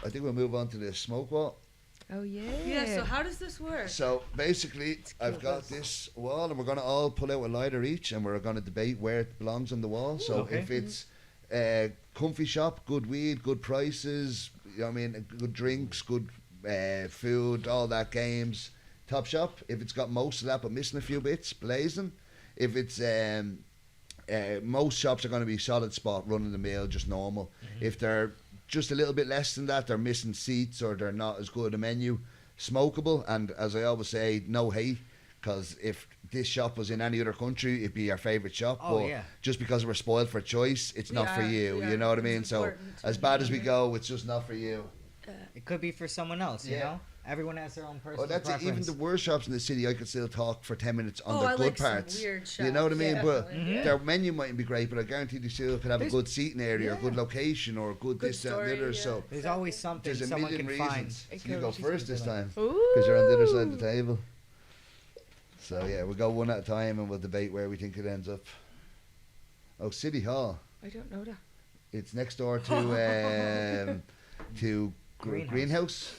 I think we'll move on to the Smokewall. Oh yeah. Yeah. So how does this work? So basically, I've got this wall, and we're going to all pull out a lighter each, and we're going to debate where it belongs on the wall. So if it's comfy shop, good weed, good prices, you know what I mean, good drinks, good food, all that, games, top shop. If it's got most of that but missing a few bits, blazing. If it's most shops are going to be solid spot, run of the mill, just normal. If they're just a little bit less than that, they're missing seats or they're not as good a menu, smokable. And as I always say, no hate, because if this shop was in any other country, it'd be our favourite shop. But just because we're spoiled for choice, it's not for you. You know what I mean? So as bad as we go, it's just not for you. It could be for someone else, you know? Everyone has their own personal preference. Even the worst shops in the city, I could still talk for 10 minutes on the good like parts. Some weird shops. You know what I mean? But their menu mightn't be great, but I guarantee they still could have a good seating area or good location or good this, that, and the other. So there's always something there's a someone million can reasons. find. You go first this time because you're on the other side of the table. So yeah, we'll go one at a time and we'll debate where we think it ends up. Oh, City Hall. I don't know that. It's next door to Greenhouse.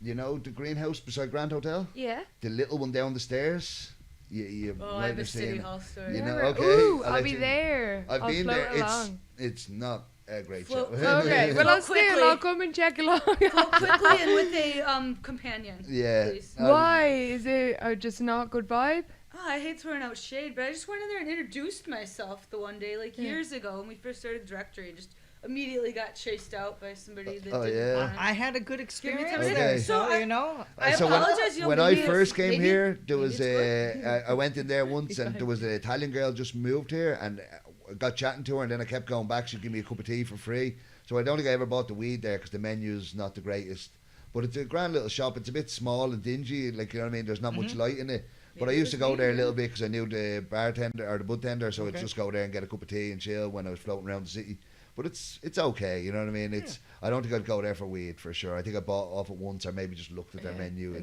You know the greenhouse beside Grand Hotel? Yeah. The little one down the stairs. You I have a City Hall story. You know, okay. Ooh, I'll be there. I've I'll been there. Along. It's not a great show. Okay, well I'll come and check along. Go quickly and with a companion. Yeah. Please. Why is it just not good vibe? Oh, I hate throwing out shade, but I just went in there and introduced myself the one day, like years ago, when we first started the directory. Just immediately got chased out by somebody that didn't want I had a good experience Okay. there, so you know. I apologize. When I first came here, there was I went in there once and there was an Italian girl just moved here and I got chatting to her and then I kept going back. She'd give me a cup of tea for free. So I don't think I ever bought the weed there because the menu's not the greatest. But it's a grand little shop. It's a bit small and dingy, like, you know what I mean? There's not much light in it. But I used to go there a little bit because I knew the bartender or the bud tender, so I'd just go there and get a cup of tea and chill when I was floating around the city. But it's okay, you know what I mean? I don't think I'd go there for weed for sure. I think I bought off it once or maybe just looked at their menu.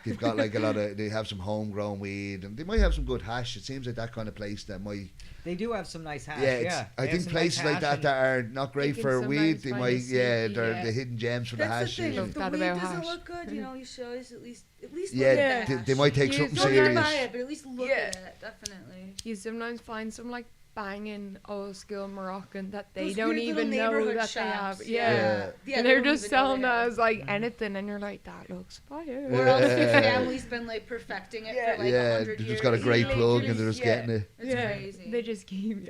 They've got like they have some homegrown weed and they might have some good hash. It seems like that kind of place that might. They do have some nice hash. I think places like that are not great for weed. They might, they're the hidden gems for the hash. If the weed doesn't look good, you know, you should always at least look at that hash. They might take something don't serious. Don't buy it, but at least look at it, definitely. You sometimes find some like banging old school Moroccan that they Those don't weird even little know neighborhood that shops. they have. Yeah, and they they're don't just even know selling they that have. as like anything, and you're like, that looks fire. Or else the family's been like perfecting it for like 100 years. They just got a great plug and they're just getting it. It's crazy. They just keep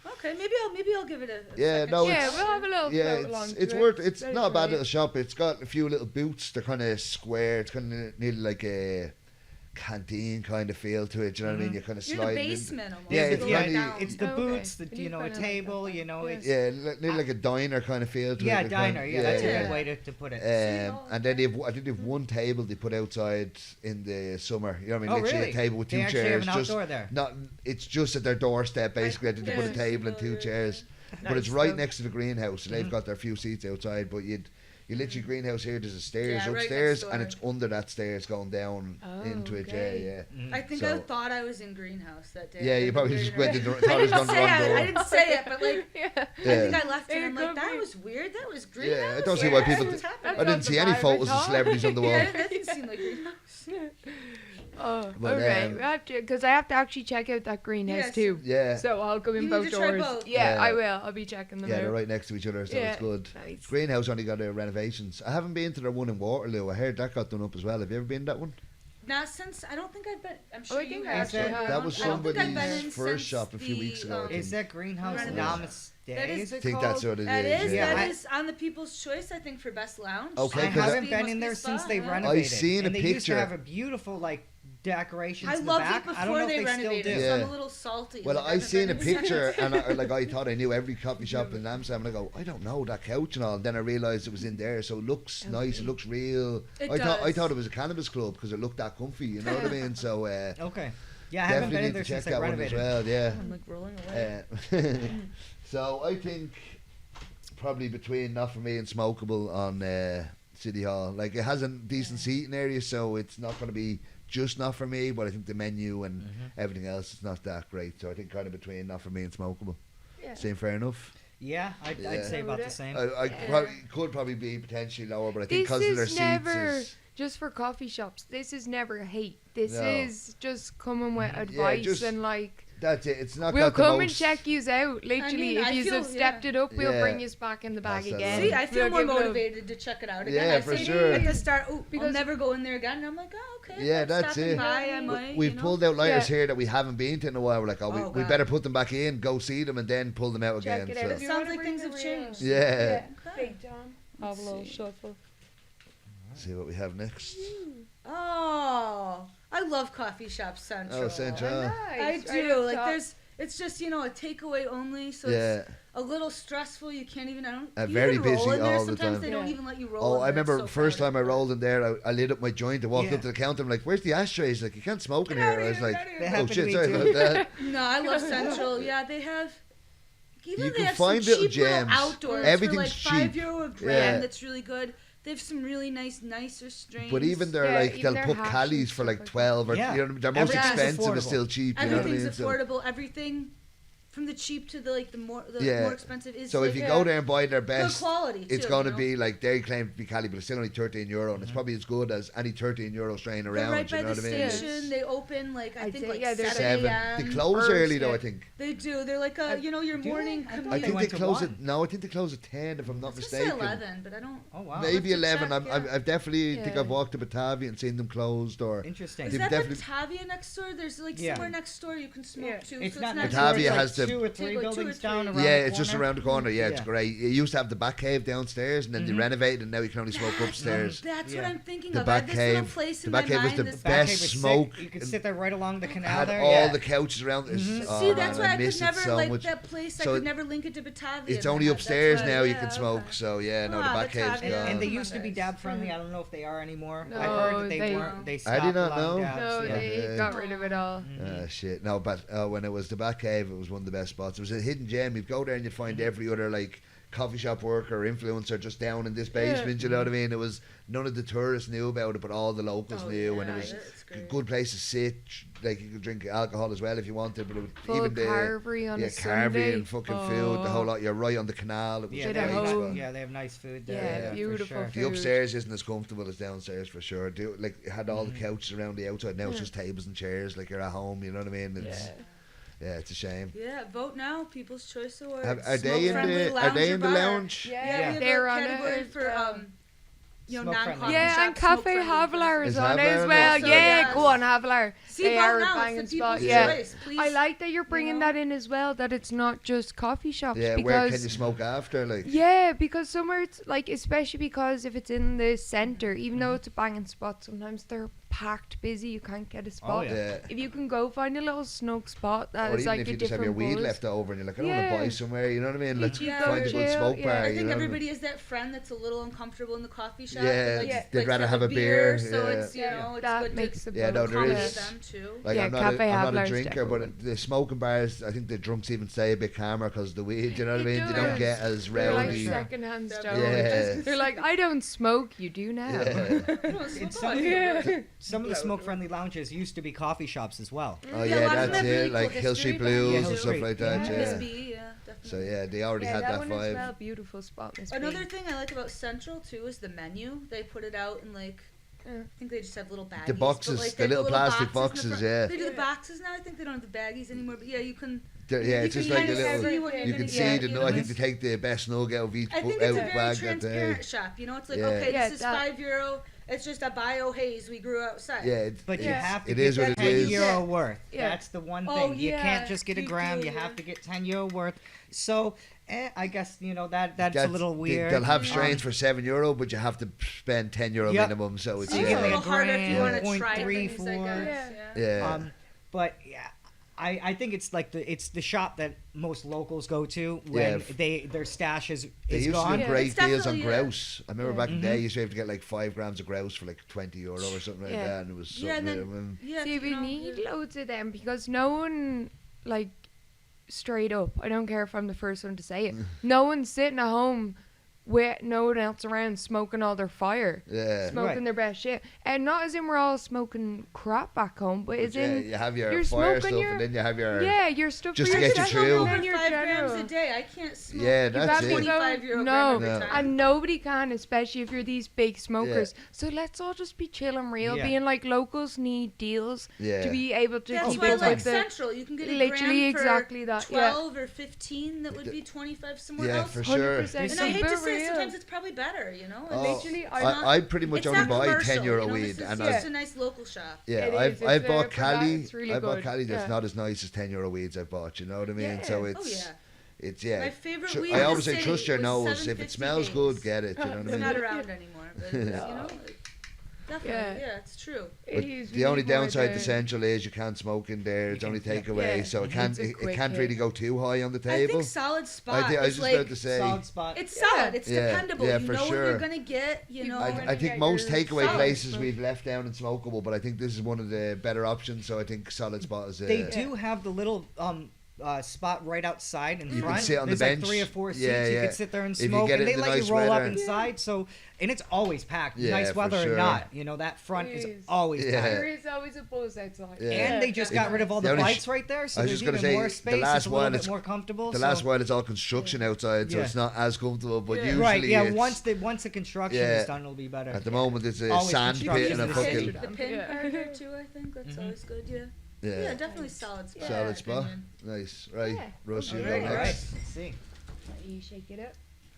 Okay, maybe I'll give it a we'll have a little float along. It's worth. It's not a bad little shop. It's got a few little booths. They're kind of square. It's kind of nearly like a canteen kind of feel to it. Do you know what I mean? You kind of slide. You're in the basement almost. Yeah, it's the boots, you know, a table, you know, it's nearly like a diner kind of feel to it. Yeah, diner. That's a good way to put it. And then I think they've one table they put outside in the summer. You know what I mean? Literally a table with two chairs. Have an outdoor there. It's just at their doorstep basically. I think they put a table and two chairs. But it's right next to the greenhouse, and they've got their few seats outside. But you literally greenhouse here. There's a stairs upstairs, and it's under that stairs going down into it. I think I thought I was in greenhouse that day. Yeah, you probably just went. Thought it was going to run door. I didn't say it, but like, I think I left and I'm like, that was weird. That was greenhouse. Yeah, I don't see why people. I didn't see any photos of celebrities on the wall. Yeah, that didn't seem like greenhouse. Okay, we have to, because I have to actually check out that greenhouse too. Yeah. So I'll come in both doors. Yeah, I will. I'll be checking them out. Yeah, they're right next to each other, so it's good. Nice. Greenhouse only got renovations. I haven't been to their one in Waterloo. I heard that got done up as well. Have you ever been to that one? Not since. I don't think I've been. I'm sure you have. That was somebody's first shop a few weeks ago. Is that greenhouse Namaste? I think that's what it is. That is on the People's Choice, I think, for best lounge. Okay, I haven't been in there since they renovated. I've seen a picture. They used to have a beautiful decorations I in the back. It before I don't know they if they renovated still do. So I'm a little salty. Well, I seen a picture and I thought I knew every coffee shop in Amsterdam, and I go, I don't know that couch and all. And then I realised it was in there, so it looks nice. It looks real. I thought it was a cannabis club because it looked that comfy. You know what I mean? So okay. Yeah, I haven't been in there since they renovated. As well, yeah. I'm like rolling away. So I think probably between Not For Me and Smokable on City Hall. Like, it has a decent seating area, so it's not going to be just Not For Me, but I think the menu and everything else is not that great. So I think kind of between Not For Me and Smokable. Yeah. Seem fair enough? Yeah, I'd say about the same. I could probably be potentially lower, but I think This because of their is seats never is... just for coffee shops. This is never hate. This No. is just coming with advice just- and like... That's it. It's not We'll got the come and most... check yous out. Literally, if you have stepped it up, we'll bring yous back in the bag That's again. See, I feel We'll more give it a- motivated to check it out again. Yeah, I for say sure. At the start, I'll Because- never go in there again. And I'm like, oh, okay. Yeah, if I'm that's stopping it. By, I might, We've pulled out lighters here that we haven't been to in a while. We're like, we God. better put them back in, go see them, and then pull them out Check again. it out. So. If you Sounds wanna like bring things the have real- changed. Yeah. Big Tom. Have a little shuffle. See what we have next. Oh, I love coffee shop central. Oh, Central. I do. Like, it's just, a takeaway only, so it's a little stressful. You can't even, Very even roll busy in there. all the Sometimes time. they don't even let you roll Oh, in I there. remember It's so first crowded. time I rolled in there, I lit up my joint and walked up to the counter. I'm like, where's the ashtrays? Like, you can't smoke in here. I was like, That oh happened to shit, me sorry too. about that. No, I love Central. Yeah, they have. Even You they can have find some little cheap little gems. outdoors Everything's for like cheap. €5 a gram. Yeah. That's really good. They have some really nicer strains. But even they're Yeah, like, even they'll their put hash Callies and for stuff like like 12 or, Yeah. their most Everything's expensive is affordable. still cheap. You know what I everything's mean? affordable. Everything from the cheap to the more Yeah. more expensive is. So like if you go there and buy their best, good quality, it's too, going to you know? be like they claim to be Cali, but it's still only €13, and it's probably as good as any €13 strain They're around. right You by know the what I mean? station. They open like I I'd think say, like yeah, they're 7 They a.m. close First, early though, yeah. I think. They do. They're like your they? morning I thought I commute. they think went they to close 1. at I think they close at 10 if I'm not I was gonna say mistaken. 11, but I don't. Oh wow. Maybe I'll have to 11. check, I've definitely think Yeah. I've walked to Batavia and seen them closed or. Interesting. Is They've that definitely- Batavia next door? There's like Yeah. somewhere next door you can smoke too. It's so not it's next not door, Batavia it's has like the- 2 or 3 Like 2 or buildings 3. down around Yeah, the it's just corner. around the corner. Yeah, it's Yeah. great. It used to have the back cave downstairs, and then they renovated, and now you can only smoke upstairs. That's what Yeah. I'm thinking The of. I have back this little cave- place the in back my cave was mind. the this- The back best cave was sick. smoke You could and sit there right along the canal Had there. all Yeah. the couches around. See, Oh, that's man, why I I miss could it never so like much. that place. I So could never link it to Batavia. It's in my only head. That's upstairs why- now you yeah, can smoke. okay. So yeah, no, the Ah, back cave's Batavia. gone. And they Oh, used to be nice. dab friendly. I don't know if they are anymore. No, I heard that they they- weren't. They I stopped did not allowing know. dabs. No, yeah. they Yeah. got rid of it all. Shit. No, but when it was the back cave, it was one of the best spots. It was a hidden gem. You'd go there and you'd find every other like coffee shop worker or influencer just down in this basement. You know what I mean? It was none of the tourists knew about it, but all the locals knew, and it was that's a great. good place to sit. Like you could drink alcohol as well if you wanted, but it was Full even the carvery on a carvery Sunday. and fucking food, the whole lot. You're right on the canal. It was Yeah, a Bit of great home. spot. Yeah, they have nice food Yeah, there. for beautiful sure. food. The upstairs isn't as comfortable as downstairs for sure. Like it had all the couches around the outside. Now it's just tables and chairs. Like you're at home. You know what I mean? It's, yeah, it's a shame. Yeah, vote now. People's Choice Awards. Are they in the lounge? Yeah, we have They're a on category it. for Smoke-friendly. non-coffee Yeah, shop and Cafe smoke-friendly. Havelaar is Is on it Havelaar as on well. it? So, Yeah, yes. go on Havelaar. See, They vote are a now. banging It's the spot. people's Yeah. choice. Please. I like that you're bringing know? that in as well. That it's not just coffee shops. Yeah, because where can you smoke after? Like, yeah, because somewhere it's like, especially because if it's in the center, even though it's a banging spot, sometimes they're packed busy. You can't get a spot. yeah. yeah. If you can go find a little snug spot that Or is even like if a you just have different your weed buzz. left over and you're like, I don't want Yeah. to buy somewhere. You know what I mean? Let's Yeah. find a Chill, good smoke yeah. bar. I you think know? everybody is that friend that's a little uncomfortable in the coffee shop. Yeah, that likes, they'd likes rather to have a beer, So yeah. it's it's That good makes to the Yeah, no, there accommodate is. them too. Like Yeah, I'm not Cafe a Havelaar's drinker, but definitely the smoking bars, I think the drunks even stay a bit calmer because of the weed. You know what I They mean? They do. don't get as They're like rowdy. secondhand Yeah. stone. Yeah. They're like, I don't smoke. You do now. Yeah. In some, Yeah. some of the smoke-friendly lounges used to be coffee shops as well. Oh Yeah, a yeah, lot of them that's have it. really cool Like Hill Street history behind Blues it. and Hill stuff Street, like that. yeah. Miss Yeah. B, yeah, definitely. So yeah, they already Yeah, had that one as vibe. well. Beautiful spot, Miss B. Another thing I like about Central too is the menu. They put it out in like Yeah. I think they just have little baggies. The boxes, but, like, the they have little plastic boxes in the boxes, front. yeah. They do the boxes now. I think they don't have the baggies anymore. But yeah, you can. Yeah, you it's can just like a kinda little. see what you're You gonna can see get, the. you I know? think they take the best nug out of each I think out it's a very bag that day. transparent shop. You know, it's like Yeah. okay, Yeah, this is that- €5. It's just a bio haze we grew outside. Yeah, But you Yeah. have to It get is what it 10 is. euro worth. Yeah. That's the one Oh, thing. You yeah, can't just get a you gram. do, You yeah. have to get 10 euro worth. So, I guess, that's a little weird. They'll have strains for €7, but you have to spend €10 Yep. minimum. So it's So it's Yeah. a little harder if you Yeah. want to try 0.3, things, I 4. guess. Yeah. yeah. But yeah, I think it's like it's the shop that most locals go to when Yeah. their stash is They used gone. to do great It's deals on definitely, grouse. I remember back in the day, you used to have to get like 5 grams of grouse for like €20 or something like Yeah. that, and it was Yeah, and something. then- Yeah, See, you we know, need yeah. loads of them because no one, like, straight up, I don't care if I'm the first one to say it, no one's sitting at home with no one else around smoking all their fire. Yeah. Smoking their best shit. And not as in we're all smoking crap back home, but as in you have your you're fire smoking stuff and then you have your... Yeah, your stuff Just for to get you yourself, through. and Over then your 5 general. grams a day. I can't smoke. Yeah, that's it. 25-year-old No, every time. and nobody can, especially if you're these big smokers. So let's all just be chill and real. Yeah. Being like locals need deals to be able to That's keep why I up like with the Central. You can get a literally gram for exactly that. 12 or 15 that would be 25 somewhere Yeah, else. for sure. 100%. And I hate to Super say it, real. sometimes it's probably better, you know? Oh, Literally, I pretty much it's only not buy commercial, €10 you know, weed, this is and just a nice local shop. It I've is, it's bought for that, Cali. it's really I've bought good. Cali that's Yeah. not as nice as €10 weeds I've bought. You know what I mean? Yeah. So Oh, it's yeah. it's My favorite weed I in always the say city trust your was nose. If 750 it smells days. good, get it. You know what I It's mean? not around anymore, but, you know, like, definitely, yeah, it's true. It is The only really more downside to Central is you can't smoke in there. It's only takeaway, Yeah. so it It's a it quick can't hit. really go too high on the I table. think solid spot I was is just like about to say. Solid spot. it's solid. It's Yeah. dependable. Yeah, you for know sure. what you're gonna get. You know. Solid. I think most Solid. takeaway places Solid. we've left down in Smokable, but I think this is one of the better options. So I think Solid Spot is. They do have the little spot right outside in You can front. sit on the There's bench. like 3 or 4 seats. Yeah, You yeah. can sit there and If you smoke, get and it they in the let nice you roll up weather. inside. So, and it's always packed, Yeah, nice for weather sure. or not. You know that front It is is. always Yeah. packed. There is always a buzz outside. Yeah. And they just got rid of all The the only bikes right there, so I was there's just gonna even say, more the space. last It's a little one bit is- more comfortable. The so. last while it's all construction outside, so Yeah. it's not as comfortable. But Yeah. usually, Right, yeah. it's, Once the construction Yeah. is done, it'll be better. at the moment it's a Always sand construction pit and a is fucking safe. The pin Yeah. card there too. I think that's always good. Yeah. yeah, Yeah, definitely solid spot. solid in spot. my opinion. Nice, right? Yeah. Russ, you Okay. go All right, next. let's see. You shake it up.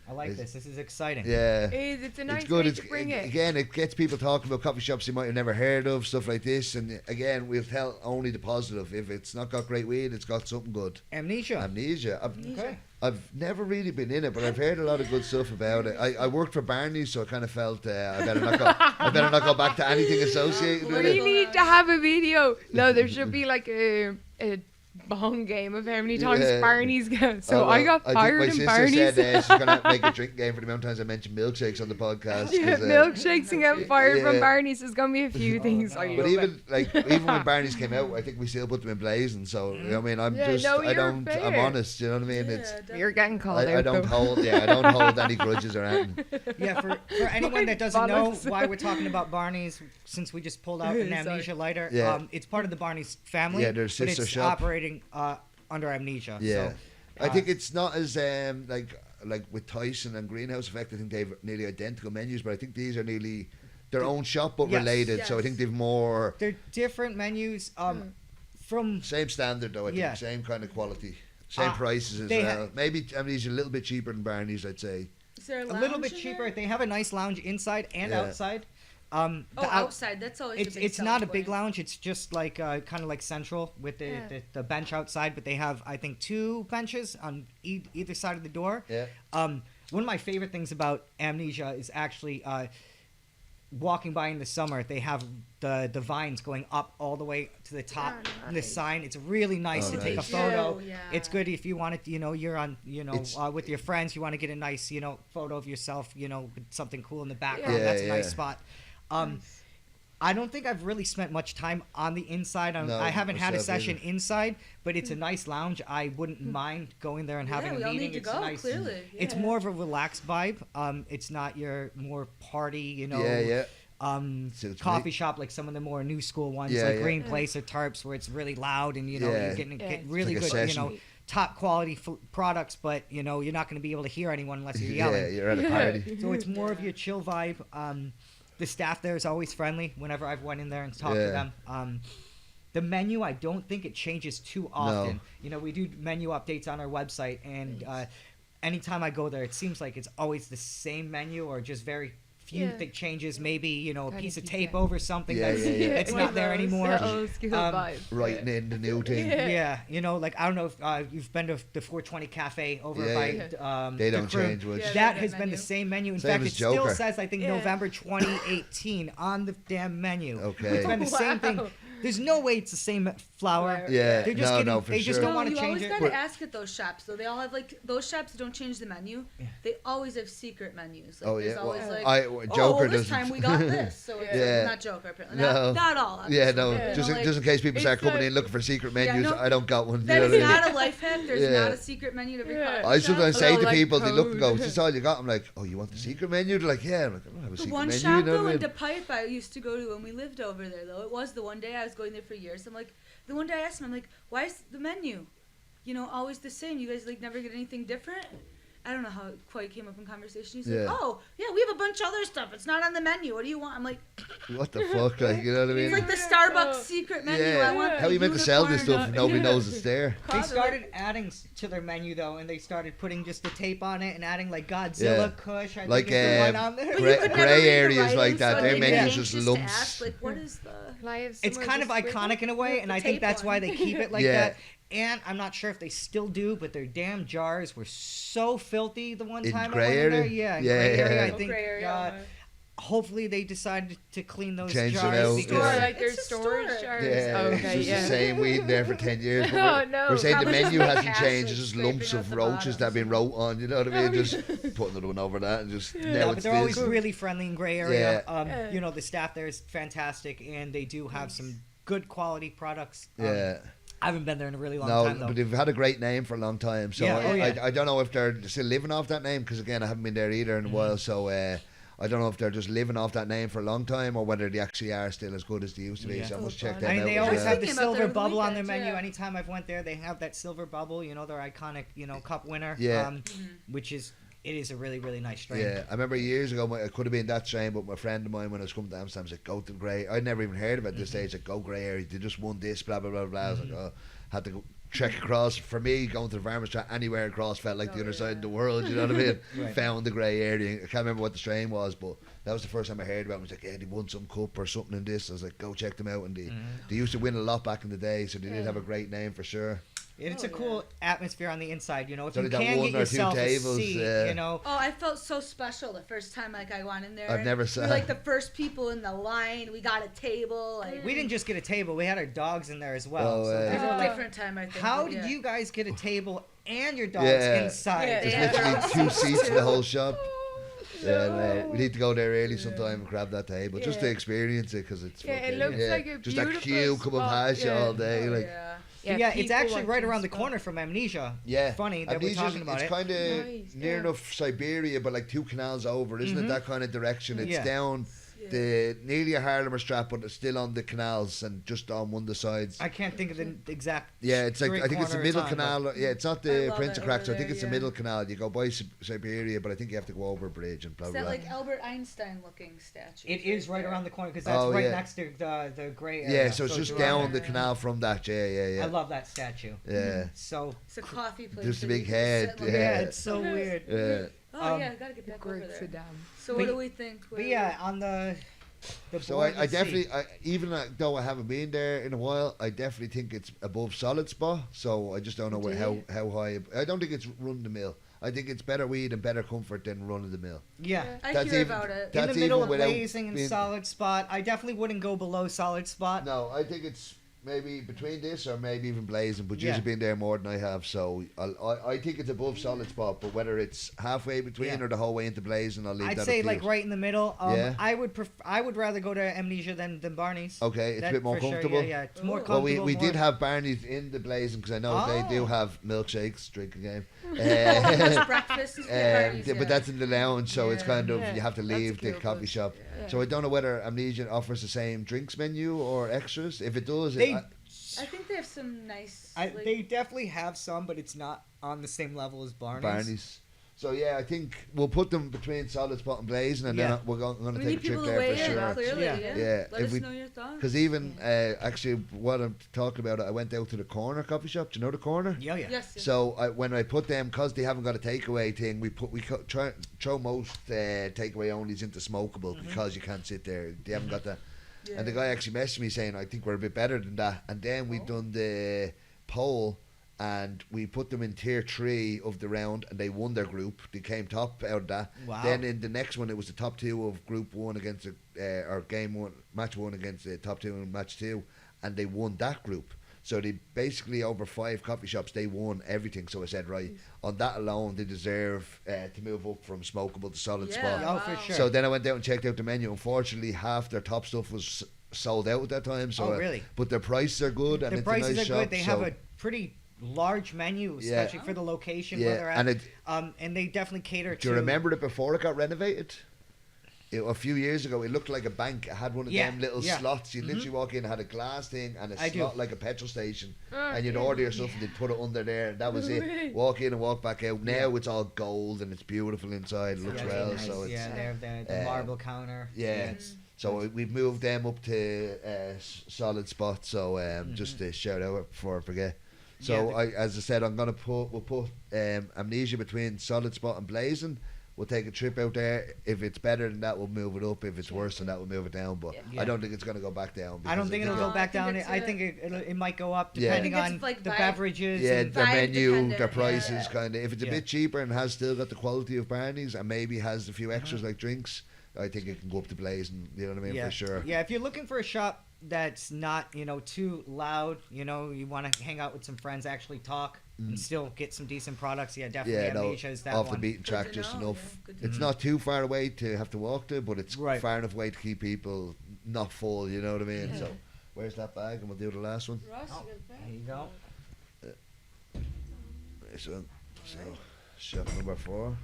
I like this. This is exciting. Yeah. It's a nice It's good. way It's, to bring it. again, it gets people talking about coffee shops they might have never heard of, stuff like this. And again, we'll tell only the positive. If it's not got great weed, it's got something good. Amnesia. Amnesia. Okay. I've never really been in it, but I've heard a lot of good stuff about it. I worked for Barney's, so I kind of felt I better not go back to anything associated with We it. need to have a video. No, there should be like a bong game of how many times Yeah. Barney's go. So Oh, I well, got think fired my in sister Barney's. said she's going to make a drink game for the amount of times I mentioned milkshakes on the podcast. Yeah, 'cause, milkshakes and getting fired from yeah. Barney's. There's gonna be a few things. no. I But love even it. even when Barney's came out, I think we still put them in blazing. So I mean, I'm Yeah, just no, I you're don't I'm fair. honest. You know what I mean? Yeah, It's You're getting called I out. don't though. hold I don't hold any grudges or anything. Yeah, for anyone that doesn't know bollocks. why we're talking about Barney's, since we just pulled out an Sorry. Amnesia lighter, Yeah. it's part of the Barney's family. Yeah, their but sister it's shop. operating under Amnesia. Yeah, So, I think it's not as like with Tyson and Greenhouse Effect. I think they've nearly identical menus, but I think these are nearly their own shop but Yes. related. So I think they've more they're different menus. From same standard though. I think Yeah. same kind of quality, same prices as they well. Maybe Amnesia a little bit cheaper than Barney's, I'd say. Is there a a little lounge bit in cheaper. there? They have a nice lounge inside and Yeah. outside. Oh, outside. That's always. It's a big it's not a selling big point. lounge. It's just like kind of like Central with the bench outside, but they have I think 2 benches on either side of the door. Yeah. One of my favorite things about Amnesia is actually walking by in the summer. They have the vines going up all the way to the top. Oh, And the nice. sign. It's really nice Oh, to take a nice. photo. Yeah. It's good if you want to, you're on, It's- with your friends. You want to get a nice, photo of yourself, with something cool in the background. Yeah, That's a nice yeah. spot. I don't think I've really spent much time on the inside. No, I haven't had a myself session either. inside, but it's a nice lounge. I wouldn't mind going there and having Yeah, we a all meeting. need to It's go. nice. Clearly, It's yeah. more of a relaxed vibe. It's not your more party, Yeah. Suits coffee me. shop like some of the more new school ones, Yeah, like yeah. Green Place or Tarps, where it's really loud and Yeah. you're getting Yeah. get really It's like a good, session. top quality products, but you're not going to be able to hear anyone unless you're Yeah, yelling. you're at a party. So it's more of your chill vibe. The staff there is always friendly whenever I've went in there and talked to Yeah. them. The menu, I don't think it changes too often. We do menu updates on our website, and anytime I go there, it seems like it's always the same menu or just very few Yeah. thick changes. Maybe a Kinda piece of keep tape it. over something Yeah, that's yeah, yeah. it's not there anymore. The old school vibe. Writing in the new thing. Yeah. Yeah, like I don't know if you've been to the 420 Cafe over Yeah, by yeah. They the don't crew. change much. Yeah. That that has been menu. the same menu. In Same fact, as it still Joker. says I think Yeah. November 2018 on the damn menu. Okay. It's been the same thing. Wow. There's no way it's the same flour. Yeah, They're just getting, for they sure. just don't want to you change always it. gotta ask at those shops though. They all have like those shops that don't change the menu. Yeah. They always have secret menus. Like, there's always Joker this doesn't. time we got this. So it's not Joker apparently. Not all. Obviously. Yeah, no. Yeah. Just in case people start coming in looking for secret menus, no, I don't got one. That you know is what I mean? not a life hack. There's not a secret menu to every coffee I shop. sometimes say to like people, they look and go, code. "Is this all you got?" I'm like, "Oh, you want the secret menu?" They're like, "Yeah." I'm like, "I don't have a The secret one menu." shop You know though what I in mean? DePipe I used to go to when we lived over there though. It was the one day I was going there for years. I'm like, the one day I asked him, I'm like, why is the menu, always the same? You guys like never get anything different? I don't know how it quite came up in conversation. He's like, oh, yeah, we have a bunch of other stuff. It's not on the menu. What do you want? I'm like, What the fuck? Like, you know what I mean? it's like the Starbucks secret menu. Yeah. I want How you meant to sell this stuff if nobody knows it's there? They started adding to their menu though, and they started putting just the tape on it and adding like Godzilla, Kush. I Like, think is the one on there. grey areas like that. Their menu's just lumps. lumps. Ask, like, what is the? It's kind of iconic in a way, and I think that's why they keep it like that. And I'm not sure if they still do, but their damn jars were so filthy the one In time gray I went in there. area? Yeah, in Yeah, gray yeah. area. I Oh, think gray area. hopefully they decided to clean those Change them jars. out, because Store, yeah. like their It's a storage store. jars. Yeah, Oh, it's okay, just yeah. the same weed in there for 10 years. But Oh, no. we're saying the Probably menu just hasn't like changed. It's acid just scraping lumps out of the roaches that have been wrote on. You know what I mean? Oh, Just put another one over that and just Yeah, now but it's they're always this. really friendly in gray area. Yeah. The staff there is fantastic, and they do have some good quality products. Yeah. I haven't been there in a really long No, time though. but they've had a great name for a long time. So Yeah. I don't know if they're still living off that name because again I haven't been there either in a while. So I don't know if they're just living off that name for a long time or whether they actually are still as good as they used to be. Yeah. So I must Oh, check God. that I mean, out. they as always well. have the Thinking about silver that over the bubble on their weekend, menu. yeah. Anytime I've went there, they have that silver bubble. Their iconic, cup winner. Yeah. Which is a really really nice strain. Yeah, I remember years ago, it could have been that strain, but my friend of mine, when I was coming to Amsterdam, was like, go to the grey. I'd never even heard of it at this stage, like, go grey area. They just won this, blah, blah, blah, blah. I was like, oh, had to go trek across. For me, going to the farmer's track anywhere across felt like the other side of the world, you know what I mean? Right. Found the grey area. I can't remember what the strain was, but that was the first time I heard about it. I was like, yeah, they won some cup or something in this. I was like, go check them out. And they used to win a lot back in the day, so they did have a great name for sure. It's a cool atmosphere on the inside, if It's you only got can one get or two yourself tables, a seat, Oh, I felt so special the first time I went in there. I've never We sat. were like the first people in the line. We got a table. Like We didn't just get a table; we had our dogs in there as well. Oh, so yeah. they it was were a like, different time, I think. how but did yeah. you guys get a table and your dogs Yeah. inside? Yeah. There's Yeah. literally 2 seats in the whole shop. Yeah, No. we need to go there early sometime and grab that table just to Yeah. experience it because it's Yeah, it fucking, looks like a just that beautiful queue coming spot, past you yeah. all day. Oh, Like, yeah. Yeah, it's people actually right watching around the stuff. corner from Amnesia. yeah, Funny that we're Amnesia's- talking about it's it. kind of Nice, near yeah. enough Siberia, but like 2 canals over, isn't it? That kind of direction. It's down the nearly a Harlemer strap, but it's still on the canals and just on one of the sides. I can't think of the exact. Yeah, it's like straight I think it's the corner middle it's on, canal. but- Yeah, it's not I the love Prince it of Cracks. over I think it's the there, middle canal. You go by Siberia, but I think you have to go over a bridge and blah Is blah that blah. like Albert Einstein looking statue? It is right around the corner because that's Oh, right yeah. next to the grey area. Yeah, so it's just around down there. the canal from that. Yeah. I love that statue. Yeah. So It's a coffee place. Just a that big you can head, sit and look yeah. yeah, at. it's so weird. Yeah. Oh Um, yeah, I gotta get back over Great there. Saddam. So But what do we think? What But do we- yeah, on the So board, I let's see. definitely, even though I haven't been there in a while, I definitely think it's above solid spot. So I just don't know Do how high. I don't think it's run the mill. I think it's better weed and better comfort than run of the mill. Yeah. I That's hear even- about it. that- In That's the middle even of without blazing and being- solid spot. I definitely wouldn't go below solid spot. No, I think it's maybe between this or maybe even blazing. But Yeah. you've been there more than I have, so I think it's above solid spot. But whether it's halfway between Yeah. or the whole way into blazing, I'll leave I'd that say up to like you. right in the middle. Yeah. I would rather go to Amnesia than Barney's. Okay, it's a That bit more for sure, comfortable. Yeah, it's more Ooh. Well, comfortable. we more- did have Barney's in the blazing because I know they do Oh. have milkshakes, drinking game. Just breakfast. parties, But that's in the lounge, so it's Yeah. kind of Yeah, you have to that's leave the cool, coffee but- shop. Yeah. So I don't know whether Amnesia offers the same drinks menu or extras. If it does, They, I think they have some nice. like, they definitely have some, but it's not on the same level as Barney's. Barney's. So yeah, I think we'll put them between solid spot and blazing, and Yeah. then we're going to we take need a trip people to there weigh for in. sure. Clearly, Yeah. Yeah, Let if us we- know your thoughts. Because even actually, what I'm talking about, I went out to the corner coffee shop. Do you know the corner? Yeah, yeah. Yes. So when I put them, because they haven't got a takeaway thing, we try throw most takeaway onlys into Smokable because you can't sit there. They haven't got that. Yeah. And the guy actually messaged me saying, I think we're a bit better than that. And then we done the poll and we put them in tier 3 of the round and they won their group. They came top out of that. Wow. Then in the next one, it was the top 2 of group 1 against or game 1, match 1 against the top 2 in match 2. and they won that group. So they basically, over 5 coffee shops, they won everything. So I said, right, on that alone, they deserve to move up from Smokable to Solid Spot. Oh, for sure. So then I went out and checked out the menu. Unfortunately, half their top stuff was sold out at that time. So really? But their prices are good, and The it's prices a nice are shop. good. They have a pretty large menu, especially for the location where they're at. And they definitely cater to... Do you remember it before it got renovated? A few years ago, it looked like a bank. It had one of them little slots. You literally walk in, it had a glass thing and a slot like a petrol station, and you'd order your stuff and they'd put it under there. And that was it. Walk in and walk back out. Now it's all gold and it's beautiful inside. It looks well. Nice. So it's, they have the marble counter. So we've moved them up to Solid Spot. So just to shout out before I forget. So as I said, we'll put Amnesia between Solid Spot and Blazing. We'll take a trip out there. If it's better than that, we'll move it up. If it's worse than that, we'll move it down. But I don't think it's going to go back down. I don't think it'll go back down. I think it might go up depending on like the beverages. Yeah, and their menu, dependent. their prices, kind of. If it's a bit cheaper and has still got the quality of Barney's and maybe has a few extras like drinks, I think it can go up to Blazing. You know what I mean? For sure. Yeah, if you're looking for a shop that's not, too loud, you want to hang out with some friends, actually talk, and still get some decent products. Yeah, definitely Amnesia is that off one. the beaten track just enough. Yeah, it's not too far away to have to walk to, but it's Right. far enough away to keep people not full. You know what I mean? So, where's that bag? And we'll do the last one. There you go. So shop number 4.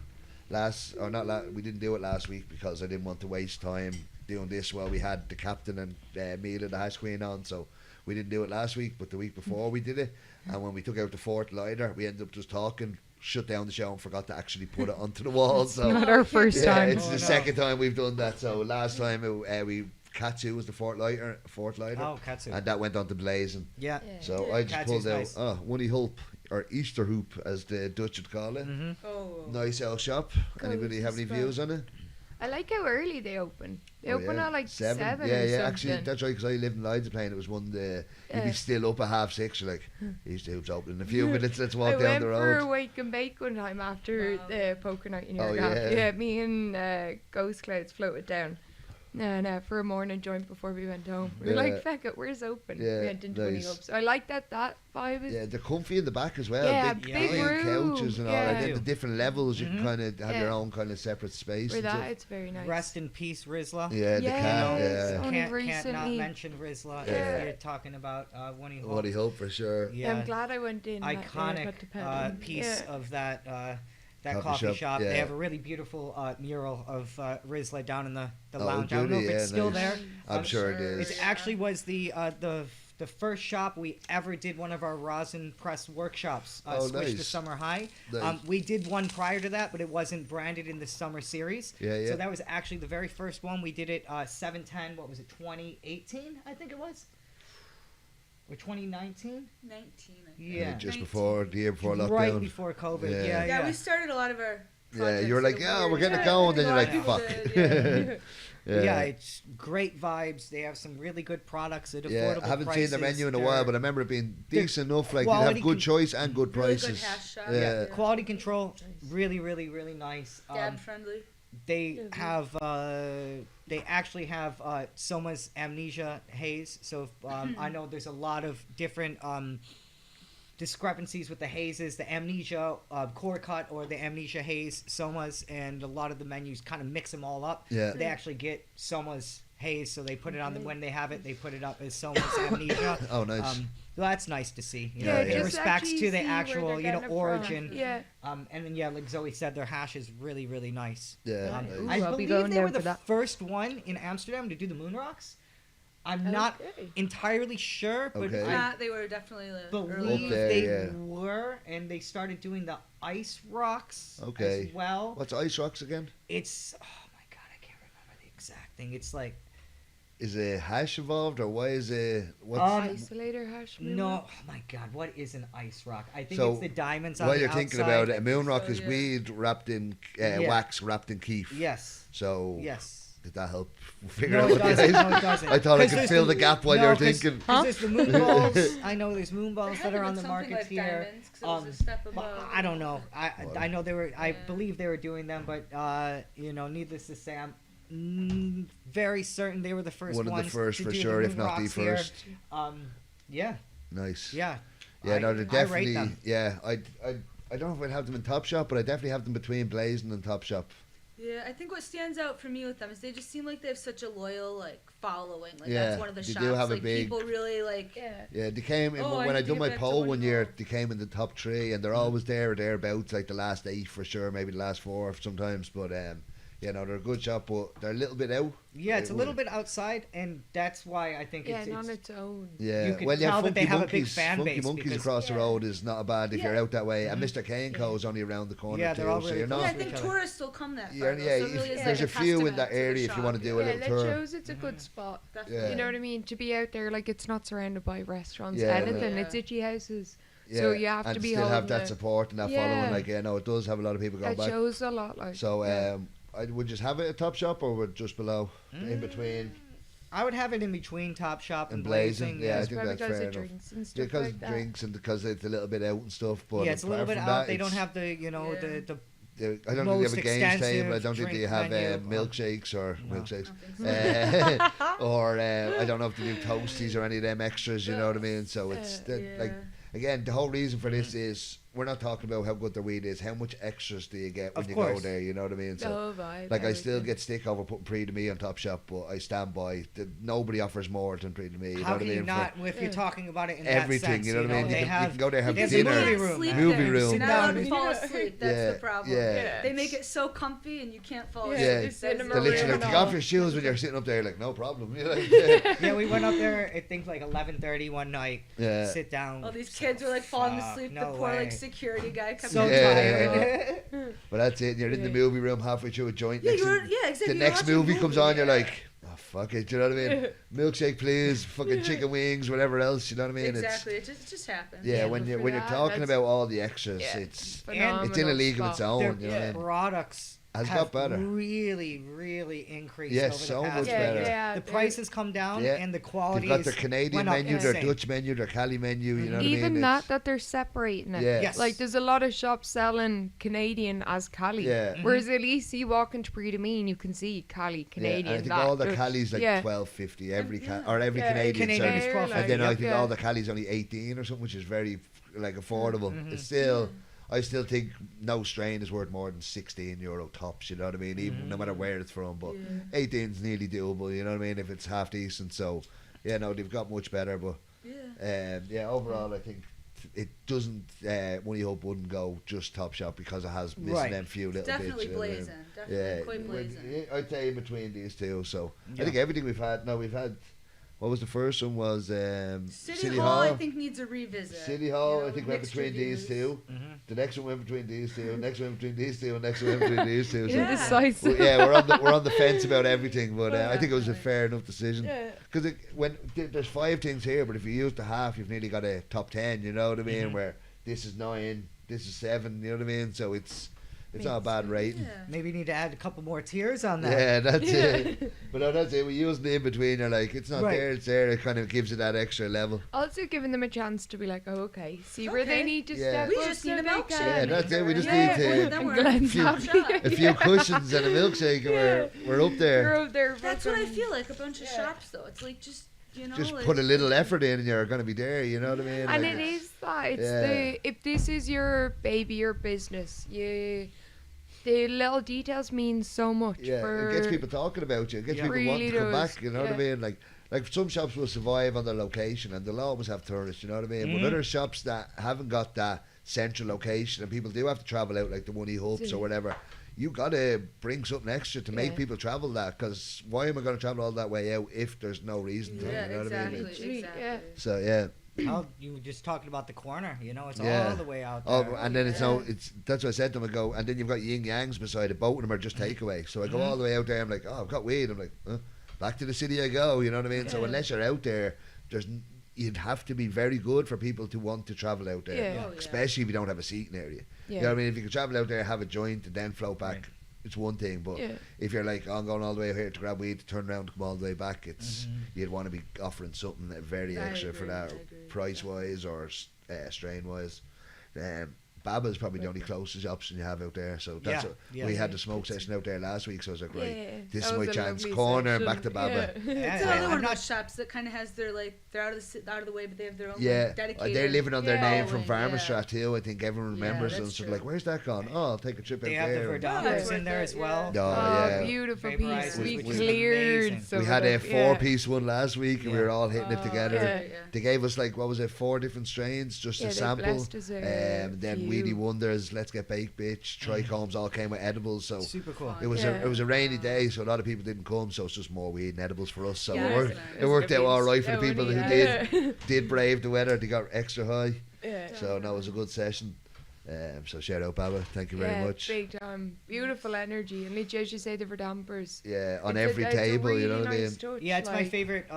We didn't do it last week because I didn't want to waste time doing this while we had the captain and Mila, the hash queen, on. So we didn't do it last week, but the week before we did it. And when we took out the 4th lighter, we ended up just talking, shut down the show, and forgot to actually put it onto the wall. So Not our first time. It's the second time we've done that. So last time Katsu was the 4th lighter. Oh, Katsu. And that went on to Blazing. Yeah. So I just Katsu's pulled out nice. Wunny Hulp, or Easter Hoop as the Dutch would call it. Oh. Nice old shop. Anybody have any views on it? I like how early they open. They open at like 7 or Yeah, something. actually, that's right, because I lived in Lions Plain. It was one day, you'd be still up at 6:30. You're like, Easter Hoop's open in a few minutes, let's walk I down the went for a road. wake and bake one time after the poker night in Oh, your yeah. Yeah, me and Ghost Clouds floated down. And for a morning joint before we went home. We were like, feck it, where's open? Yeah, We went into nice. Winnie Hub. So I like that vibe is... Yeah, they're comfy in the back as well. Yeah, big big clean room. couches and all. Yeah. And then the different levels, you can kind of have Yeah. your own kind of separate space. For and that, stuff. it's very nice. Rest in peace, Rizla. Yeah, the Yes. can. Yes. Yeah. Only Can't not recently. mention Rizla Yeah. if you're talking about Winnie Hope. What do you hope for sure? Yeah. I'm glad I went in. that day. I Iconic got to pet him. piece Yeah. of that Coffee coffee shop. yeah. They have a really beautiful mural of Rizla down in the Oh, lounge. I do don't know they? if it's Yeah, still nice. there. I'm sure it is. It actually was the first shop we ever did one of our rosin press workshops. Switched to nice. Summer High. Nice. We did one prior to that, but it wasn't branded in the summer series. Yeah. So that was actually the very first one. We did it 7/10. What was it? 2018, I think it was. Or 2019? 19, I think. Yeah. Just 19. before, the year before lockdown. Right before COVID. Yeah. Yeah, we started a lot of our Yeah, you were projects like, that yeah, we're getting it yeah, going. Then a you're lot like, of people fuck. did, yeah. Yeah, it's great vibes. They have some really good products at affordable I haven't prices. seen the menu in a while, but I remember it being they're decent enough. Like, you quality have good con- choice and good Really good prices. hash shop. Yeah. Quality control, really, really, really nice. Dad friendly. They have, they actually have Soma's Amnesia Haze. So I know there's a lot of different discrepancies with the hazes, the Amnesia core cut or the Amnesia Haze Somas, and a lot of the menus kind of mix them all up. Yeah. So they actually get Soma's Haze, so they put it on them when they have it. They put it up as Soma's Amnesia. Oh, nice. So that's nice to see. You Yeah, know, yeah. it Just respects actually to the see where actual, they're you getting know, it from. origin. Yeah. And then like Zoe said, their hash is really, really nice. Yeah. Ooh, nice. I I'll be believe going they down were for the that. first one in Amsterdam to do the moon rocks. I'm not Okay. entirely sure, but Okay. I They were definitely the believe early. Up there, they yeah. were, and they started doing the ice rocks Okay. as well. What's Ice Rocks again? It's, oh my god, I can't remember the exact thing. It's like, Is a hash involved, or why is it? What's Isolator hash. no, oh my god, what is an ice rock? I think So, it's the diamonds on while the you're thinking outside. about it, a moon rock So, is yeah. weed wrapped in wax, wrapped in keef. Yes, So yes. did that help figure No, out it what the doesn't. ice? No, it doesn't. I thought I 'Cause could there's fill the gap while you were 'cause- thinking. 'cause there's the moon balls. I know there's moon balls It that had are to on be the something market like here. diamonds, 'cause it was a step above. I don't know. I know they were. I Yeah. believe they were doing them, but you know, needless to say, Very certain they were the first One ones of the first to for do sure, the if not the rocks here. first. Yeah, Nice. yeah. Yeah, no, they're I rate definitely. them. Yeah, I don't know if I'd have them in Top Shop, but I definitely have them between Blazing and Top Shop. Yeah, I think what stands out for me with them is they just seem like they have such a loyal following. Like Yeah, that's one of the they shops. do have a like big- people really like. Yeah. Yeah, they came Oh, I when I need to done get my back to poll one year. Moneyball. They came in the top 3, and they're always there or thereabouts, like the last 8 for sure, maybe the last 4 sometimes. But you know, they're a good shop, but they're a little bit out. Yeah, it's a little bit outside, and that's why I think Yeah, it's and on its own. Yeah, You can well, yeah, tell that Funky they have a Monkeys, big fan Funky base Monkeys because- across the Yeah. road is not bad if you're Yeah. out that way. And Mhm. Mr. Kaneco's only around the corner Yeah, too, they're all so really you're close not. Yeah, I to think each other. tourists still come that far. You're, though, yeah, so it really is there's like a few in testament that to the area if you want to shop, do a Yeah, little that tour. shows it's a good spot. Definitely. You know what I mean? To be out there, like it's not surrounded by restaurants, Yeah, anything. no. It's itchy houses. Yeah, So you have and to be still have holding that it. support and that Yeah. following. Like, no, it does have a lot of people going It back. shows a lot. Like So, yeah. I would just have it at Top Shop, or would just below, in between, I would have it in between Top Shop and and Blazing. Blazing. Yeah, I It's think probably that's because fair of enough. drinks and stuff Because like that. drinks and because it's a little bit out and stuff. But Yeah, it's a little apart bit from out. that, They don't it's- have the I the don't think they have most a games table. I extensive don't think they drink have menu. milkshakes or No. milkshakes. I don't think so. Or I don't know if they do toasties or any of them extras, you know what I mean? So it's like, again, the whole reason for this is we're not talking about how good the weed is. How much extras do you get when Of you go course. there? You know what I mean? So Oh, vibe, like I still everything. get stick over putting Pre to Me on Top Shop, but I stand by that nobody offers more than Pre to Me. You know How what I can mean? you For not? If you're talking about it in everything, that sense, you know what I mean? They You have can go there, have Because dinner. you movie can't room, sleep man. Movie there. room. You're Sit not down allowed to and- fall asleep. That's Yeah, the problem. yeah. They make it so comfy and you can't fall Yeah, asleep. Yeah. it's That's in a the They're literally marina like, take and all. off your shoes when you're sitting up there, like, no problem. You're like, yeah. Yeah, we went up there. I think like 11:30 one night. Yeah. Sit down. All these kids were like falling Fuck, asleep. no the poor way. like security guy kept So Yeah. tired. But that's it. You're in the Yeah. movie room halfway through a joint. Yeah, next you were, thing- yeah, exactly. the you were next watching a movie comes on, you're yeah. like, oh, fuck it. Do you know what I mean? Milkshake, please. Fucking chicken wings, whatever else. You know what I mean? Exactly. It just happened. Yeah, Yeah, when but you're for when you're that, talking that's- about all the extras, Yeah, it's phenomenal in a league of its spot. own. Their You know what I mean? products Has have got better. really increased Yeah, over so the past much few better. years. Yeah, The they're- prices come down Yeah. and the quality They've got their is Canadian went up menu, their insane. Dutch menu, their Cali menu. You know what I mean? Even It's- that they're separating it. Yeah. Yes. Like there's a lot of shops selling Canadian as Cali. Yeah. Whereas at least you walk into Pre to Me and you can see Cali Canadian. Yeah, and I think that all the Dutch. Cali's like Yeah. $12.50 every Yeah. or every Yeah, Canadian. Canadian sorry. is profit. And then I Yep, think yeah. all the Cali's only 18 or something, which is very like affordable. Mhm. It's still, I still think no strain is worth more than €16 tops. You know what I mean? Even no matter where it's from, but 18 is nearly doable. You know what I mean? If it's half decent, so yeah, no, they've got much better. But Yeah. overall, I think it doesn't. Money Hope wouldn't go just Top Shop because it has missing Right. them few little Definitely bits. You know what I mean? blazing. Definitely quite blazing. I'd say in between these two. So Yeah. I think everything we've had. No, we've had. What was the first one? Was City Hall, I think, needs a revisit. City Hall, You know, I think went mixed between these reviews. two. Mhm. The next one went between these two. Next one went between these two. And next one went between these two. So Yeah. Indecisive. we're on the fence about everything. But I think it was a fair enough decision. Yeah. Because there's 5 things here, but if you use the half, you've nearly got a top 10. You know what I mean? Mhm. Where this is 9, this is 7. You know what I mean? So it's not a Makes bad rating. Yeah. Maybe you need to add a couple more tiers on that. Yeah, that's it. But no, that's it. We use the in between. You're like, it's not Right. there, it's there. It kind of gives it that extra level. Also giving them a chance to be like, oh, okay, see where they Okay. need to Yeah. step We up just so need a they milkshake. can. Yeah, that's it. We just Yeah, need to- then And we're Glenn's top happy. shop. A few cushions and a milkshake, and we're up You're there. up there. That's what I fucking- feel like a bunch of Yeah. shops though. It's like just Just like, put a little effort in, and you're going to be there. You know what I mean? And Like, it is that. It's Yeah. if this is your baby, your business, the little details mean so much. Yeah, for it gets people talking about you. It gets Yeah. people wanting Really to come does, back. You know what I yeah. mean? Like some shops will survive on their location, and they'll always have tourists. You know what I mean? But Mhm. other shops that haven't got that central location, and people do have to travel out, like the Money Hubs See. or whatever. You got to bring something extra to make Yeah. people travel that. Because why am I going to travel all that way out if there's no reason to? Yeah, You know what I exactly, mean? Literally, exactly. yeah. So yeah. Oh, you were just talking about the corner. You know, it's Yeah. all the way out Oh, there. and then it's that's what I said to them. I go, and then you've got yin yangs beside it. Both of them are just takeaway. So I go all the way out there. I'm like, oh, I've got weed. I'm like, back to the city I go. You know what I mean? So Yeah. unless you're out there, you'd have to be very good for people to want to travel out there. Yeah. Oh, yeah. Especially if you don't have a seating area. Yeah. You know what I mean? If you can travel out there, have a joint, and then float back, Right. it's one thing. But Yeah. if you're like, oh, I'm going all the way here to grab weed, to turn around, to come all the way back, it's Mhm. you'd want to be offering something very I extra for agree, that, I agree, price wise or strain wise. Baba's probably the only closest option you have out there. So that's we had the smoke session out there last week. So I was like, right, this is my chance. Corner and back to Baba. It's another one of those shops that kind of has their like they're out of the way, but they have their own dedicated. They're living on their name from Farmer's Yeah. Strat too. I think everyone remembers them. So like, where's that gone? Oh, I'll take a trip They out have there. the Verdampers in there as well. Oh, beautiful Vaporizers, piece. We which is cleared amazing. some We of had a them. 4-piece one last week, and we were all hitting it together. yeah. They gave us like, what was it, 4 different strains just to They sample. blessed us a Then few. Weedy Wonders, Let's Get Baked Bitch, Trichomes all came with edibles. So Super cool. it was Yeah. a rainy day, so a lot of people didn't come. So it's just more weed and edibles for us. So Yeah, it worked out all right for the Yeah, people who yeah. did brave the weather. They got extra high. Yeah. So that was a good session. So shout out Baba, thank you very much. Big time, beautiful energy, and literally as you say, the Verdampers. Yeah, on It's every it's a table, really you know what I mean. nice touch, Yeah, it's my like- favorite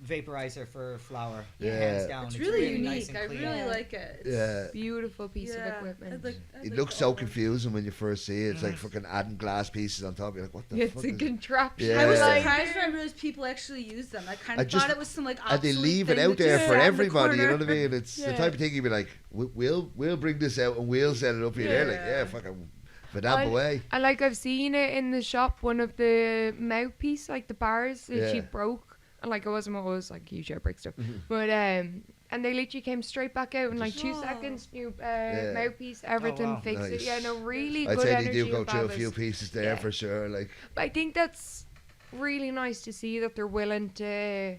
vaporizer for flour. Yeah. Hands down. It's really unique. nice and I clean. really like it. It's, Yeah. Beautiful piece of equipment. It looks so confusing when you first see it. It's like fucking adding glass pieces on top. You're like, what the It's fuck a is contraption. Yeah. I was Like- surprised when I realized people actually use them. I kind I of just- thought it was some like and they obsolete leave it thing out that there just for sat in the everybody, you know what I corner. mean? It's the Yeah. type of thing you'd be like, we'll bring this out and we'll set it up here. They're like, yeah, fucking Verdamp away. And like I've seen it in the shop, one of the mouthpiece, like the bars, that she Yeah. broke, and like it wasn't what it was like huge outbreak stuff, Mm-hmm. but and they literally came straight back out in like 2 Wow. seconds. New mouthpiece, everything, wow. fix it. Nice. Yeah, no, really I'd good say energy. they do go of through a Babas. few pieces there Yeah. for sure. Like, But I think that's really nice to see that they're willing to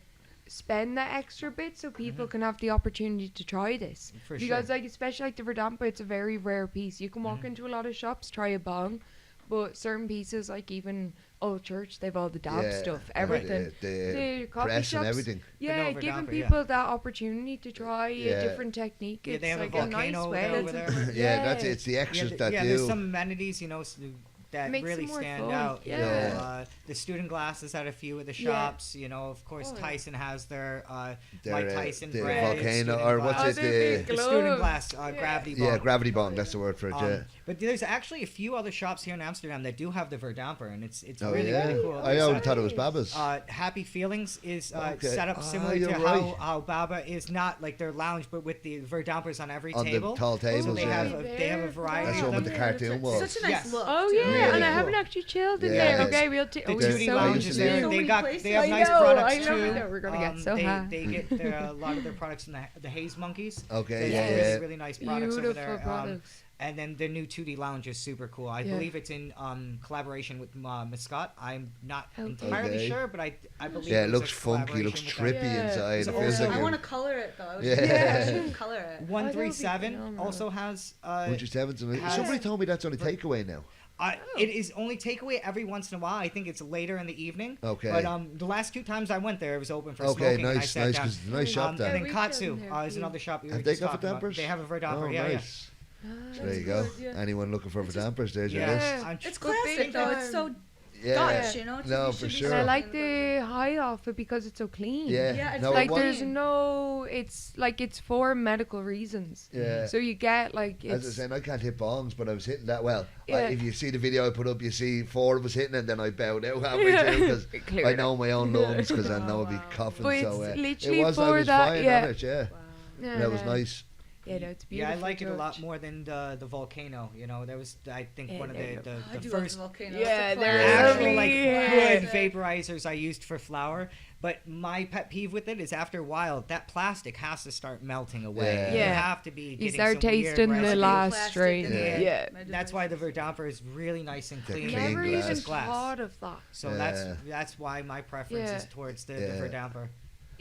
spend that extra bit so people can have the opportunity to try this. For Because sure. like especially like the Verdampa, it's a very rare piece. You can walk into a lot of shops, try a bong, but certain pieces like even Old Church, they've all the dab yeah, stuff, and everything. the coffee press shops, and everything. Yeah, no giving Verdampa, yeah. people that opportunity to try Yeah. a different technique. Yeah, It's they have like a a nice volcano way. over there. Yeah, that's it's the extras that there's do. some amenities, that Makes really it more stand fun, out. You know, yeah. the student glasses at a few of the Yeah. shops. You know, of course, Oh, yeah. Tyson has their Their, Mike Tyson the brand. volcano, student or what's glass. it? they're The, big The student gloves. glass Yeah. gravity bomb. yeah, gravity bomb. That's the word for it. Yeah. But there's actually a few other shops here in Amsterdam that do have the Verdamper, and it's Oh really yeah. really cool. I always thought it was Baba's. Happy Feelings is Okay. set up Ah, similar to you're how, right. how Baba is not like their lounge, but with the Verdampers on every On table. the tall tables. So they yeah. have they have a variety That's of one them. with the cartoon wall. Such a nice Yes. look. Oh too. yeah, Really and I cool. haven't actually chilled in Yeah. there. Okay, we'll The oh, Tutti so I Lounge used is to there. do- They So have many nice places. I know, products I know, too. I know. We're gonna get so high. They get a lot of their products from the Haze Monkeys. Okay, They yeah, have yeah. really nice products over Beautiful there. products. And then the new 2D Lounge is super cool. I Yeah. believe it's in collaboration with Mascot. I'm not Okay. entirely Okay. sure, but I believe Yeah, it was looks a funky, looks collaboration with trippy Yeah. inside. It's It feels also- like I a- want to color it though. I was Yeah. just Yeah. should color it. that. Oh, that would be 137 phenomenal. also has 137. has- Somebody told me that's only takeaway now. It is only takeaway every once in a while. I think it's later in the evening. Okay. But the last 2 times I went there, it was open for Okay, smoking. and I nice, sat nice, down. because it's a nice shop Yeah, And then. we then found Katsu there is too. another shop we were Have they just got talking about. Verdampers? They have a Verdamper, Oh, yeah, nice. There you good, go. yeah. Anyone looking for Verdampers, there's your yeah. list. Yeah. It's But classic big though. It's so time. Yeah. Dutch, you know. It No, should for be sure. And I something like like- the high off it because it's so clean. Yeah. Yeah, it's no, Like it wa- there's no, it's like it's for medical reasons. Yeah. So you get like As I was it's saying, I can't hit bongs, but I was hitting that well. Yeah. If you see the video I put up, you see 4 of us hitting it, and then I bowed out halfway Yeah. through because Cleared I it. know my own lungs because I know I'd be Wow. coughing. But so it's it literally was, I for was that, fine yeah. on it, yeah. Yeah, That was yeah. nice. Yeah, no, it's Yeah, beautiful. I like it a lot touch. more than the volcano. You know, that was I think Yeah, one of they're the, I the do love first the volcano. Yeah, It's a they're classic. actual lovely. like Yeah. good vaporizers I used for flour. But my pet peeve with it is after a while that plastic has to start melting away. Yeah. You Yeah. have to be You getting start some weird tasting the residue. last Plastic strain. in Yeah. the- Yeah. That's why the Verdamper is really nice and The clean. clean Never glass. even glass. thought of that. So Yeah. that's why my preference Yeah. is towards the Yeah. Verdamper.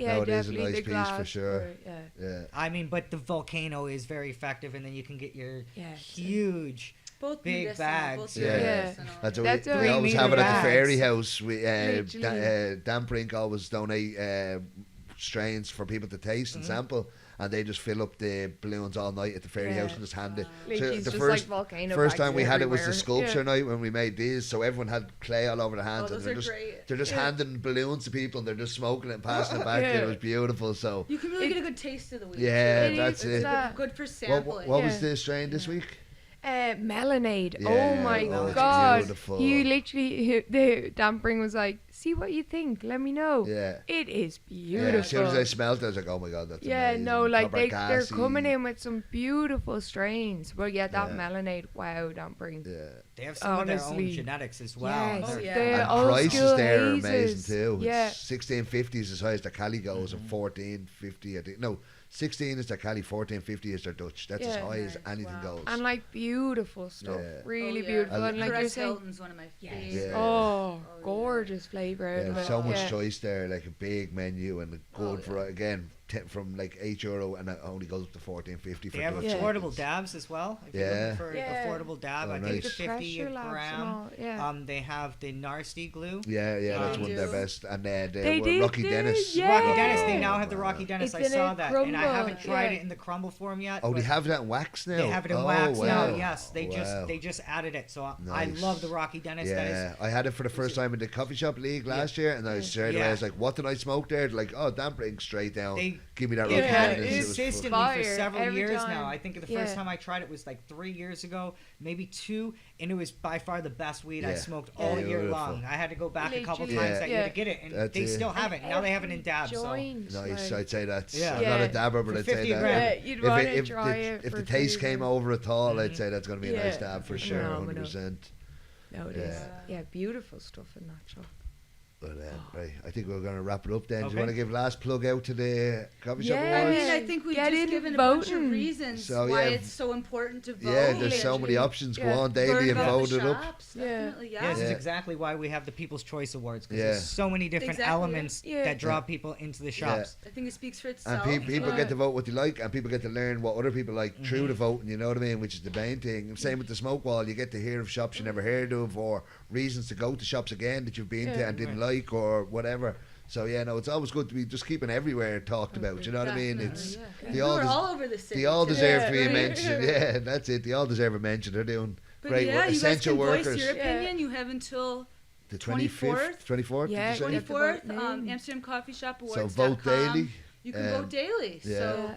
Yeah, No, it is a definitely nice the piece for glass sure. it, Yeah. Yeah. I mean, but the volcano is very effective, and then you can get your Yeah. huge. Both Big medicinal, bags. both Yeah. medicinal. That's what That's we what always we have it need at the Fairy bags. House. We Literally. Damprink always donate strains for people to taste and sample, and they just fill up the balloons all night at the Fairy Yeah. House and just hand it. Literally, So it's the just first like volcano first bags time we had it was the everywhere. sculpture Yeah. night when we made these, so everyone had clay all over their hands, Oh, and those are great. they're just Yeah. handing balloons to people and they're just smoking it and passing it back. Yeah. It was beautiful. So You can really get a good taste of the weed. Yeah, too. that's is, it. that. Good for what, sampling. what was Yeah. the strain this week? Melonade. Yeah, oh my oh, it's god. beautiful. He literally, the dampering was like See what you think. Let me know. Yeah. It is Yeah, beautiful. as soon as I smelled it, I was like, oh my god, that's amazing. no, like Proper they're gassy. coming in with some beautiful strains. Well, yeah, that Yeah. melonade, wow, that brings. Yeah. They have some of their own Honestly. genetics as well. Yes, Oh, yeah. the And old prices school there are hazes. amazing too. Yeah, It's 1650 is as high as the Cali goes, and 1450, I think. No, 16 is their Cali, 1450 is their Dutch. That's as Yeah. high as Nice, anything wow. goes. and like beautiful stuff, Yeah. really Oh, yeah. beautiful. And And like you're Perez saying, Hilton's one of my yes, favorites. Yeah. oh, yeah. gorgeous flavor out Yeah, of it. so much yeah. choice there, like a big menu and a good yeah. for again from like €8 and it only goes up to 14.50 for They have Dutch Yeah. affordable tickets. dabs as well. If Yeah. you're looking for Yeah. affordable dab, Oh, I nice. think The it's 50 a pressure labs and gram. all, yeah. They have the Nasty glue. Yeah, that's They one of their do. best. And then They were did Rocky this, Dennis. yeah. Rocky Dennis, they Yeah. now have the Rocky Dennis. It's I in saw a that, and I crumble, haven't tried yeah. it in the crumble form yet. Oh, they but have that in wax now. They have it in oh, wax wow. now. Yes, they Wow. just added it. So Nice. I love the Rocky Dennis. Yeah, I had it for the first time in the coffee shop league last year, and I straight away I Yeah. was like, "What did I smoke there?" They're like, "Oh, that brings straight down. They- Give me that They've Rocky had it Dennis." It was consistently Fire for several every years time. now. I think the first Yeah. time I tried it was like 3 years ago, maybe 2, and it was by far the best weed I Yeah. smoked all year Beautiful. long. I had to go back a couple Literally. times Yeah. that year to Yeah. get it, and That's they it. still have it. Now they have it in dabs. So. Joint, nice. like- I'd say that's. Yeah. I'm not Yeah. a dabber, but For I'd say 50 that. grand. Yeah, you'd want to if try it. if for the taste flavor. came over at all, Mhm. I'd say that's going to be a nice Yeah. dab for sure, Phenomenal. 100%. No, it Yeah. is. Yeah, beautiful stuff in that shop. But right, I think we're going to wrap it up then. Do Okay. you want to give last plug out to the coffee shop Yeah. awards? I mean, I think we've Get just in given a bunch of voting. reasons So, why yeah. it's so important to vote. Yeah, there's so many Literally. options. Go Yeah. on daily Learn and about vote the it up. shops, Yeah. definitely, Yeah, yeah. this is Yeah. exactly why we have the People's Choice Awards, because Yeah. there's so many different Exactly, yeah. elements Yeah. that draw people into the shops. I think it speaks for And itself. people Yeah. get to vote what they like, and people get to learn what other people like through the voting. You know what I mean? Which is the main thing. Same with the Smokewall. You get to hear of shops you never heard of, or reasons to go to shops again that you've been to Yeah. and didn't like, or whatever. So yeah, no, it's always good to be just keeping everywhere talked about. You know what I mean? Definitely, It's yeah. they We're all des- all over the city. they all today. deserve to be right. mentioned. Yeah, that's it. They all deserve a mention. They're doing But great yeah, work. you guys Essential can workers. voice your Yeah. opinion. You have until The 24th? 24th. Yeah, did you say? 24th, Vote now. Amsterdam Coffee Shop So Awards. vote daily. You can Um, vote daily. yeah. So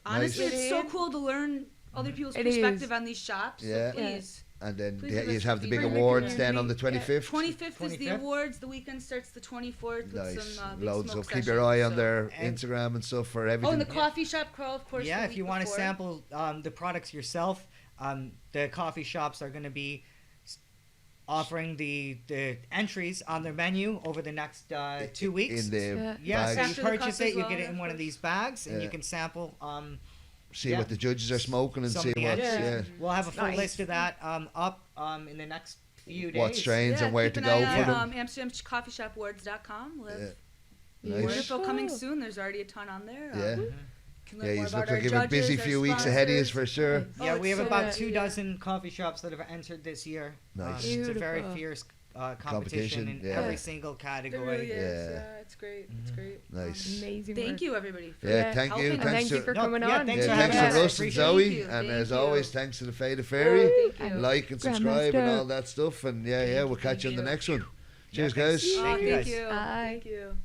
honestly, Nice. it's so cool to learn other people's It perspective is. on these shops. Yeah. So please. And then Please you give us have the big feedback. awards then on the Yeah. 25th. 25th is the 25th? awards. The weekend starts the 24th with Nice. some big Loads smoke of keep your sessions, eye on so- their And- Instagram and stuff for Oh, everything. and the coffee shop crawl, of course. Yeah, the if you week want to before. sample the products yourself, the coffee shops are going to be offering the entries on their menu over the next 2 weeks. in the Yeah. Yes, bags. if After you the purchase cup as it, you well, get it yeah, in of one of course. these bags, and Yeah. you can sample. See yeah. what the judges are smoking and some see of the what's entries. yeah. We'll have a full Nice. list of that up in the next few days. What strains Yeah, and where keep to an go eye for on, them. AmsterdamCoffeeShopAwards.com. We'll have Yeah. more Nice. info coming Cool. soon. There's already a ton on there. Yeah. Can Yeah, learn you more look about like our you have a busy judges, our few weeks ahead of you for sponsors. sure. Oh, Yeah, it's we have so about good. 2 dozen coffee shops that have entered this year. Nice. It's a very Beautiful. fierce competition Competition, in yeah. every single There category. really is. Yeah. Yeah, it's great. It's great. Nice. Amazing. Thank work. you, everybody. For Yeah, thank helping you. us. And thank you to- for No, coming yeah, on. thanks Yeah, for thanks having to us. Russ and Appreciate it. Zoe, Thank you, and thank as you. always, thanks to the Fade Fairy. Thank you. Like and subscribe and Grandmaster. all that stuff, and yeah, we'll catch you in the next one. Cheers, thanks. guys. Oh, Thank you, thank guys. you. Bye. Thank you.